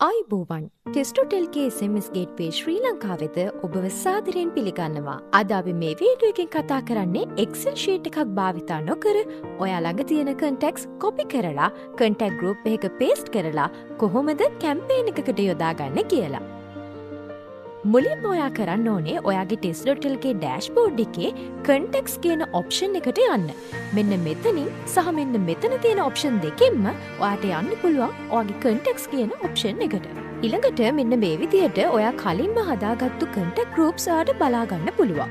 ආයුබෝවන් ටෙස්ටෝටෙල්ගේ SMS gateway ශ්‍රී ලංකාවෙද ඔබව සාදරයෙන් පිළිගන්නවා. අද අපි මේ වීඩියෝ එකෙන් කතා කරන්නේ Excel sheet එකක් භාවිතා නොකර ඔයා ළඟ තියෙන contacts copy කරලා contact group එකක paste කරලා කොහොමද කැම්පේන් එකකට යොදාගන්නේ කියලා. මුලින්ම ඔයා කරන්න ඕනේ ඔයාගේ ටෙස්ටෝටෙල්ගේ ඩෑෂ්බෝඩ් එකේ contacts කියන ඔප්ෂන් එකට යන්න. මෙන්න මෙතනින් සහ මෙන්න මෙතන තියෙන ඔප්ෂන් දෙකෙන්ම ඔයාට යන්න පුළුවන් ඔයාගේ contacts කියන ඔප්ෂන් එකට. ඊළඟට මෙන්න මේ විදිහට ඔයා කලින්ම හදාගත්තු contact groups ආට බලා ගන්න පුළුවන්.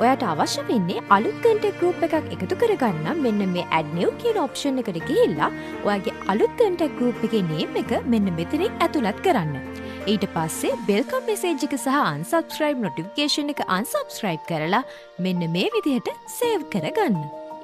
ඔයාට අවශ්‍ය වෙන්නේ අලුත් contact group එකක් එකතු කරගන්න මෙන්න මේ add new කියන ඔප්ෂන් එකට ගිහිල්ලා ඔයාගේ අලුත් contact group එකේ name එක මෙන්න මෙතනින් ඇතුළත් කරන්න. ඊට පස්සේ වෙල්කම් මෙසේජ් එක සහ unsubscribe notification එක unsubscribe කරලා මෙන්න මේ විදිහට save කරගන්න.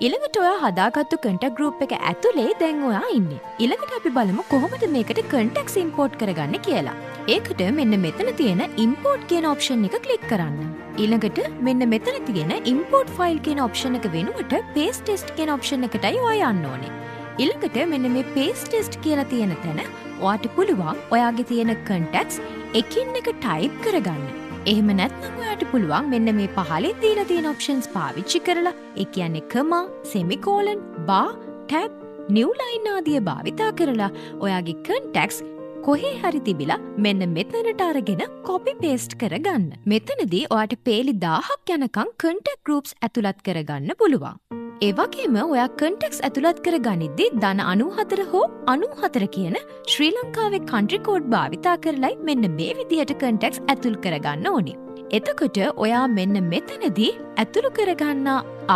ඊළඟට ඔයා හදාගත්තු contact group එක ඇතුලේ දැන් ඔයා ඉන්නේ. ඊළඟට අපි බලමු කොහොමද මේකට contacts import කරගන්නේ කියලා. ඒකට මෙන්න මෙතන තියෙන import කියන option එක click කරන්න. ඊළඟට මෙන්න මෙතන තියෙන import file කියන option එක වෙනුවට paste test කියන option එකටයි ඔයා යන්න ඕනේ. ඊළඟට මෙන්න මේ paste test කියලා තියෙන තැන ඔයාට පුළුවන් ඔයාගේ තියෙන contacts එකින් එක type කරගන්න. එහෙම නැත්නම් ඔයාට පුළුවන් මෙන්න මේ පහලින් දීලා තියෙන options පාවිච්චි කරලා ඒ කියන්නේ comma, semicolon, bar, tab, new line ආදිය භාවිතා කරලා ඔයාගේ contacts කොහේ හරි තිබිලා මෙන්න මෙතනට අරගෙන copy paste කරගන්න. මෙතනදී ඔයාට පේලි 1000ක් යනකම් contact groups ඇතුළත් කරගන්න පුළුවන්. ඒ වගේම ඔයා contacts ඇතුළත් කරගනිද්දී ධන 94 හෝ 94 කියන ශ්‍රී ලංකාවේ country code භාවිතා කරලයි මෙන්න මේ විදිහට contacts ඇතුල් කරගන්න ඕනේ. එතකොට ඔයා මෙන්න මෙතනදී ඇතුළු කරගන්න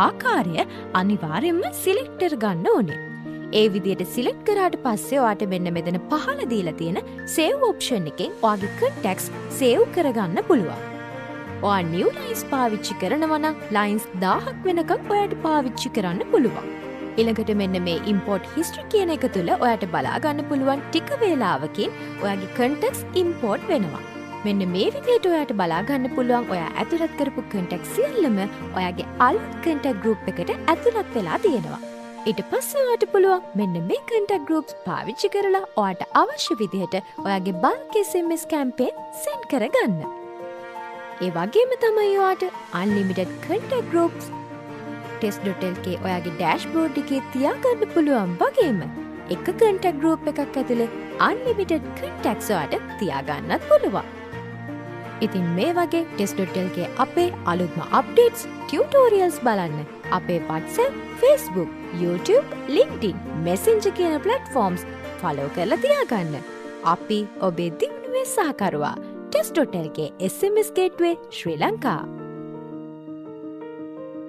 ආකාරය අනිවාර්යයෙන්ම select කරගන්න ඕනේ. ඒ විදිහට select කරාට පස්සේ ඔයාට මෙන්න මෙතන පහළ දීලා තියෙන save option එකෙන් ඔයාගේ contacts save කරගන්න පුළුවන්. ඔයා new lines පාවිච්චි කරනවා නම් lines 1000ක් වෙනකම් ඔයාට පාවිච්චි කරන්න පුළුවන්. ඊළඟට මෙන්න මේ import history කියන එක තුල ඔයාට බලා ගන්න පුළුවන් ටික වේලාවකින් ඔයාගේ contacts import වෙනවා. මෙන්න මේ විදිහට ඔයාට බලා ගන්න පුළුවන් ඔයා ඇතුළත් කරපු contacts සියල්ලම ඔයාගේ අලුත් contact group එකට ඇතුළත් වෙලා තියෙනවා. ඊට පස්සේ ඔයාට පුළුවන් මෙන්න මේ contact groups පාවිච්චි කරලා ඔයාට අවශ්‍ය විදිහට ඔයාගේ bulk SMS campaign send කරගන්න. ඒ වගේම තමයි ඔයාට unlimited contact groups test.lk ඔයාගේ dashboard එකේ තියාගන්න පුළුවන් වගේම එක contact group එකක් ඇතුලේ unlimited contacts ඔයාට තියාගන්නත් පුළුවන්. ඉතින් මේ වගේ test.lk අපේ අලුත්ම updates tutorials බලන්න අපේ WhatsApp, Facebook, YouTube, LinkedIn, Messenger කියන platforms follow කරලා තියාගන්න. අපි ඔබේ දියුණුවේ සහකරුවා test.lk SMS Gateway Sri Lanka.